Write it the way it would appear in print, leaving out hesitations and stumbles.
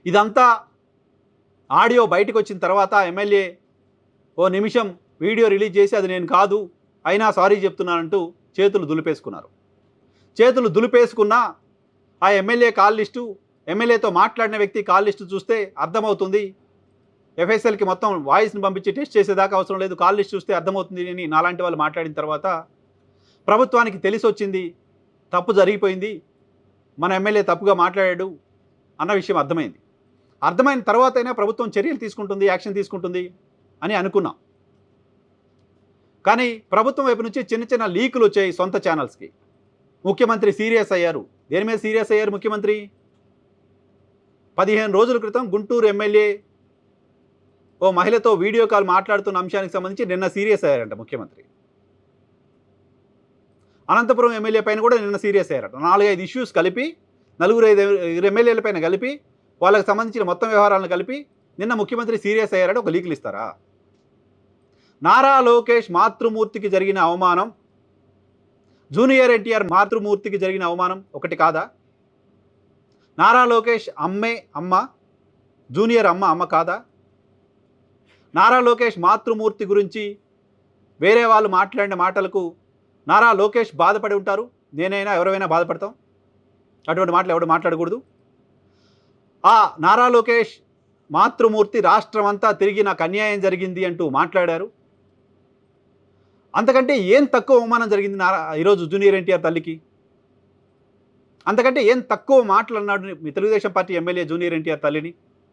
ఇదంతా ఆడియో బయటకు వచ్చిన తర్వాత ఎమ్మెల్యే ఓ నిమిషం వీడియో రిలీజ్ చేసి అది నేను కాదు అయినా సారీ చెప్తున్నానంటూ చేతులు దులిపేసుకున్నారు. చేతులు దులిపేసుకున్న ఆ ఎమ్మెల్యే కాల్ లిస్టు, ఎమ్మెల్యేతో మాట్లాడిన వ్యక్తి కాల్ లిస్టు చూస్తే అర్థమవుతుంది. ఎఫ్ఎస్ఎల్కి మొత్తం వాయిస్ని పంపించి టెస్ట్ చేసేదాకా అవసరం లేదు, కాల్ లిస్ట్ చూస్తే అర్థమవుతుంది అని నాలాంటి వాళ్ళు మాట్లాడిన తర్వాత ప్రభుత్వానికి తెలిసి వచ్చింది, తప్పు జరిగిపోయింది, మన ఎమ్మెల్యే తప్పుగా మాట్లాడాడు అన్న విషయం అర్థమైంది. అర్థమైన తర్వాతైనా ప్రభుత్వం చర్యలు తీసుకుంటుంది, యాక్షన్ తీసుకుంటుంది అని అనుకున్నాం. కానీ ప్రభుత్వం వైపు నుంచి చిన్న చిన్న లీకులు వచ్చాయి సొంత ఛానల్స్కి. ముఖ్యమంత్రి సీరియస్ అయ్యారు. దేని మీద సీరియస్ అయ్యారు ముఖ్యమంత్రి? 15 రోజుల క్రితం గుంటూరు ఎమ్మెల్యే ఓ మహిళతో వీడియో కాల్ మాట్లాడుతున్న అంశానికి సంబంధించి నిన్న సీరియస్ అయ్యారంట ముఖ్యమంత్రి. అనంతపురం ఎమ్మెల్యే పైన కూడా నిన్న సీరియస్ అయ్యారట. 4-5 ఇష్యూస్ కలిపి, 4-5 ఎమ్మెల్యేల పైన కలిపి, వాళ్ళకి సంబంధించిన మొత్తం వ్యవహారాలను కలిపి నిన్న ముఖ్యమంత్రి సీరియస్ అయ్యారట. ఒక లీకులు ఇస్తారా? నారా లోకేష్ మాతృమూర్తికి జరిగిన అవమానం, జూనియర్ ఎన్టీఆర్ మాతృమూర్తికి జరిగిన అవమానం ఒకటి కాదా? నారా లోకేష్ అమ్మ, జూనియర్ అమ్మ కాదా? నారా లోకేష్ మాతృమూర్తి గురించి వేరే వాళ్ళు మాట్లాడిన మాటలకు నారా లోకేష్ బాధపడి ఉంటారు, నేనైనా ఎవరైనా బాధపడతాం. అటువంటి మాటలు ఎవడు మాట్లాడకూడదు. ఆ నారా లోకేష్ మాతృమూర్తి రాష్ట్రం అంతా తిరిగి నాకు అన్యాయం జరిగింది అంటూ మాట్లాడారు. అంతకంటే ఏం తక్కువ అవమానం జరిగింది ఈరోజు జూనియర్ ఎన్టీఆర్ తల్లికి? అంతకంటే ఏం తక్కువ మాటలు అన్నాడు మీ Telugu Desam party MLA junior NTR తల్లిని?